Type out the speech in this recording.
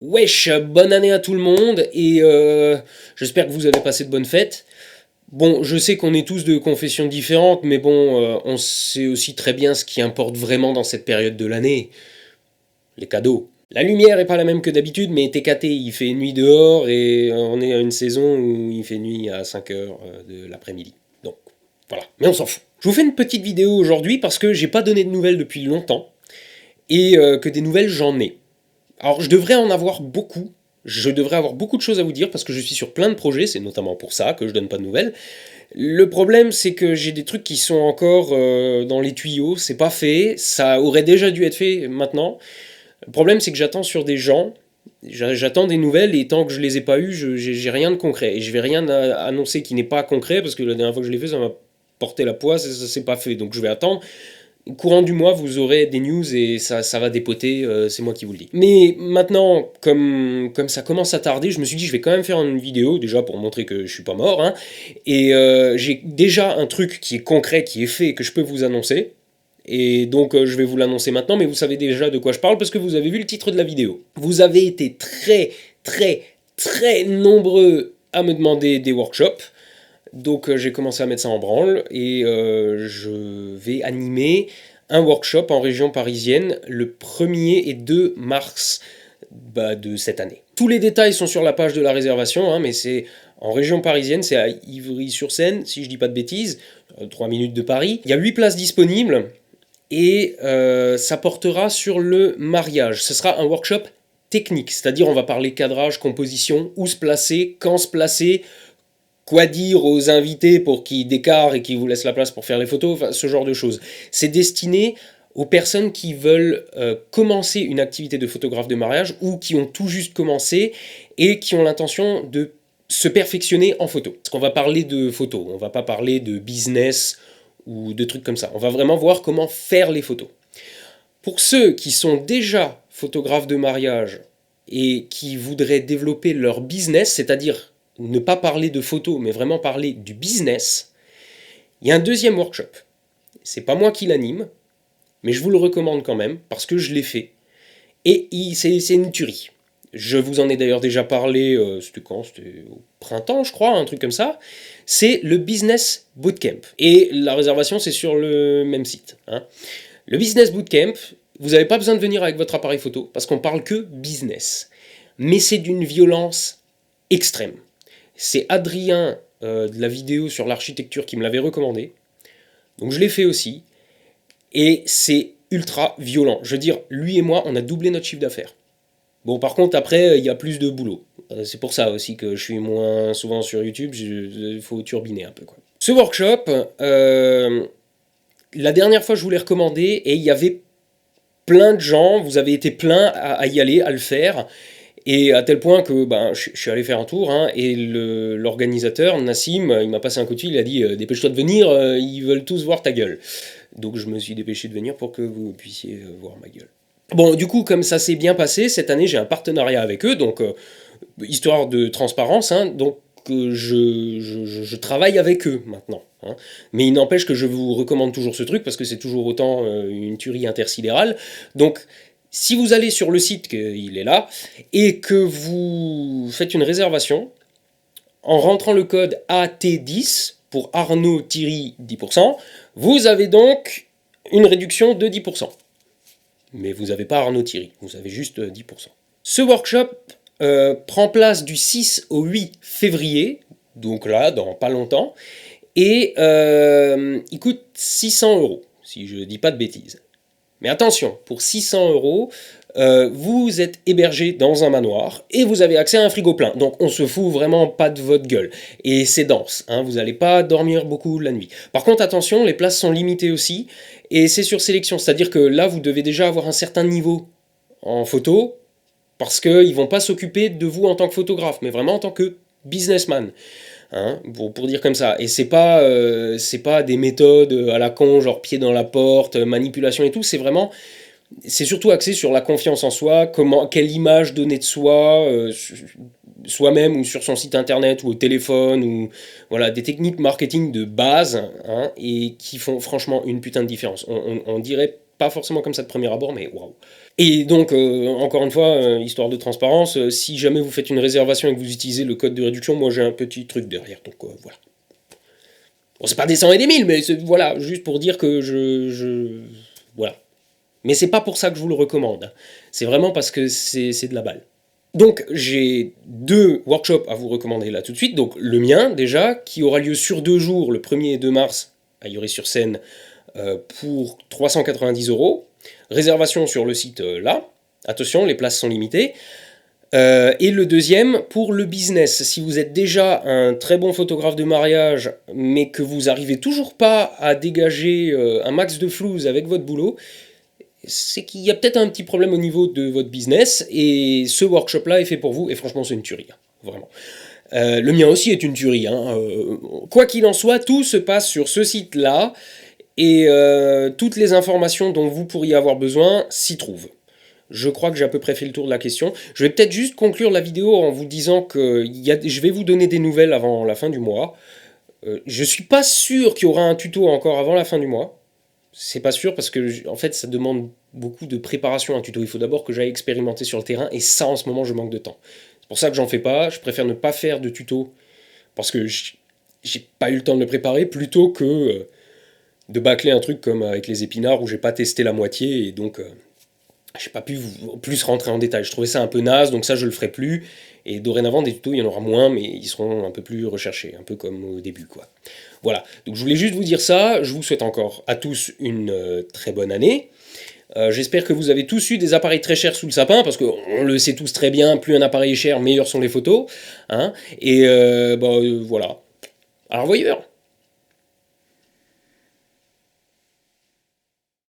Wesh, bonne année à tout le monde et j'espère que vous avez passé de bonnes fêtes. Bon, je sais qu'on est tous de confessions différentes, mais bon, on sait aussi très bien ce qui importe vraiment dans cette période de l'année, les cadeaux. La lumière est pas la même que d'habitude, mais TKT, il fait nuit dehors et on est à une saison où il fait nuit à 5 heures de l'après-midi. Donc, voilà, mais on s'en fout. Je vous fais une petite vidéo aujourd'hui parce que j'ai pas donné de nouvelles depuis longtemps et que des nouvelles j'en ai. Alors je devrais en avoir beaucoup, je devrais avoir beaucoup de choses à vous dire parce que je suis sur plein de projets, c'est notamment pour ça que je donne pas de nouvelles. Le problème c'est que j'ai des trucs qui sont encore dans les tuyaux, c'est pas fait, ça aurait déjà dû être fait maintenant. Le problème c'est que j'attends sur des gens, j'attends des nouvelles et tant que je les ai pas eues, j'ai rien de concret. Et je vais rien annoncer qui n'est pas concret parce que la dernière fois que je l'ai fait ça m'a porté la poisse et ça s'est pas fait. Donc je vais attendre. Courant du mois, vous aurez des news et ça va dépoter, c'est moi qui vous le dis. Mais maintenant, comme ça commence à tarder, je me suis dit je vais quand même faire une vidéo, déjà pour montrer que je suis pas mort, hein, et j'ai déjà un truc qui est concret, qui est fait, que je peux vous annoncer, et donc je vais vous l'annoncer maintenant, mais vous savez déjà de quoi je parle parce que vous avez vu le titre de la vidéo. Vous avez été très nombreux à me demander des workshops. Donc j'ai commencé à mettre ça en branle et je vais animer un workshop en région parisienne le 1er et 2 mars de cette année. Tous les détails sont sur la page de la réservation, hein, mais c'est en région parisienne, c'est à Ivry-sur-Seine, si je dis pas de bêtises, 3 minutes de Paris. Il y a 8 places disponibles et ça portera sur le mariage. Ce sera un workshop technique, c'est-à-dire on va parler cadrage, composition, où se placer, quand se placer, quoi dire aux invités pour qu'ils décarrent et qu'ils vous laissent la place pour faire les photos, enfin, ce genre de choses. C'est destiné aux personnes qui veulent commencer une activité de photographe de mariage ou qui ont tout juste commencé et qui ont l'intention de se perfectionner en photo. Parce qu'on va parler de photos, on va pas parler de business ou de trucs comme ça. On va vraiment voir comment faire les photos. Pour ceux qui sont déjà photographes de mariage et qui voudraient développer leur business, c'est-à-dire ne pas parler de photos, mais vraiment parler du business, il y a un deuxième workshop. C'est pas moi qui l'anime, mais je vous le recommande quand même, parce que je l'ai fait. Et c'est une tuerie. Je vous en ai d'ailleurs déjà parlé, c'était quand? C'était au printemps, je crois, un truc comme ça. C'est le Business Bootcamp. Et la réservation, c'est sur le même site, hein. Le Business Bootcamp, vous n'avez pas besoin de venir avec votre appareil photo, parce qu'on parle que business. Mais c'est d'une violence extrême. C'est Adrien de la vidéo sur l'architecture qui me l'avait recommandé. Donc je l'ai fait aussi. Et c'est ultra violent. Je veux dire, lui et moi, on a doublé notre chiffre d'affaires. Bon, par contre, après, il y a plus de boulot. C'est pour ça aussi que je suis moins souvent sur YouTube. Il faut turbiner un peu, quoi. Ce workshop, la dernière fois, je vous l'ai recommandé et il y avait plein de gens. Vous avez été plein à y aller, à le faire. Et à tel point que je suis allé faire un tour, hein, et l'organisateur, Nassim, il m'a passé un coup de fil, il a dit dépêche-toi de venir, ils veulent tous voir ta gueule. Donc je me suis dépêché de venir pour que vous puissiez voir ma gueule. Bon, du coup, comme ça s'est bien passé, cette année j'ai un partenariat avec eux, donc histoire de transparence, hein, donc je travaille avec eux maintenant. Hein. Mais il n'empêche que je vous recommande toujours ce truc, parce que c'est toujours autant une tuerie intersidérale. Donc si vous allez sur le site, il est là, et que vous faites une réservation, en rentrant le code AT10 pour Arnaud-10%, vous avez donc une réduction de 10%. Mais vous n'avez pas Arnaud Thierry, vous avez juste 10%. Ce workshop prend place du 6 au 8 février, donc là, dans pas longtemps, et il coûte 600 €, si je ne dis pas de bêtises. Mais attention, pour 600 €, vous êtes hébergé dans un manoir et vous avez accès à un frigo plein. Donc on se fout vraiment pas de votre gueule. Et c'est dense, hein, vous n'allez pas dormir beaucoup la nuit. Par contre, attention, les places sont limitées aussi et c'est sur sélection. C'est-à-dire que là, vous devez déjà avoir un certain niveau en photo parce qu'ils ne vont pas s'occuper de vous en tant que photographe, mais vraiment en tant que businessman. Hein, pour dire comme ça. Et c'est pas des méthodes à la con, genre pied dans la porte, manipulation et tout, c'est surtout axé sur la confiance en soi, quelle image donner de soi, soi-même ou sur son site internet ou au téléphone, ou voilà, des techniques marketing de base, hein, et qui font franchement une putain de différence. On dirait pas forcément comme ça de premier abord, mais waouh. Et donc, encore une fois, histoire de transparence, si jamais vous faites une réservation et que vous utilisez le code de réduction, moi j'ai un petit truc derrière, donc voilà. Bon, c'est pas des 100 et des 1000, mais voilà, juste pour dire que voilà. Mais c'est pas pour ça que je vous le recommande. C'est vraiment parce que c'est de la balle. Donc j'ai 2 workshops à vous recommander là tout de suite. Donc le mien déjà, qui aura lieu sur 2 jours, le 1er et 2 mars, à Ivry-sur-Seine, pour 390 €. Réservation sur le site là. Attention, les places sont limitées. Et le deuxième, pour le business. Si vous êtes déjà un très bon photographe de mariage, mais que vous n'arrivez toujours pas à dégager un max de flouze avec votre boulot, c'est qu'il y a peut-être un petit problème au niveau de votre business, et ce workshop-là est fait pour vous, et franchement c'est une tuerie, hein, vraiment. Le mien aussi est une tuerie, hein. Quoi qu'il en soit, tout se passe sur ce site-là, et toutes les informations dont vous pourriez avoir besoin s'y trouvent. Je crois que j'ai à peu près fait le tour de la question. Je vais peut-être juste conclure la vidéo en vous disant que je vais vous donner des nouvelles avant la fin du mois. Je suis pas sûr qu'il y aura un tuto encore avant la fin du mois. C'est pas sûr parce que en fait ça demande beaucoup de préparation un tuto. Il faut d'abord que j'aille expérimenter sur le terrain, et ça en ce moment je manque de temps. C'est pour ça que j'en fais pas. Je préfère ne pas faire de tuto parce que j'ai pas eu le temps de le préparer, plutôt que de bâcler un truc comme avec les épinards où j'ai pas testé la moitié, et donc j'ai pas pu plus rentrer en détail. Je trouvais ça un peu naze, donc ça je le ferai plus. Et dorénavant, des tutos, il y en aura moins, mais ils seront un peu plus recherchés, un peu comme au début, quoi. Voilà, donc je voulais juste vous dire ça. Je vous souhaite encore à tous une très bonne année. J'espère que vous avez tous eu des appareils très chers sous le sapin, parce qu'on le sait tous très bien, plus un appareil est cher, meilleures sont les photos. Hein, et voilà. Alors voyeur.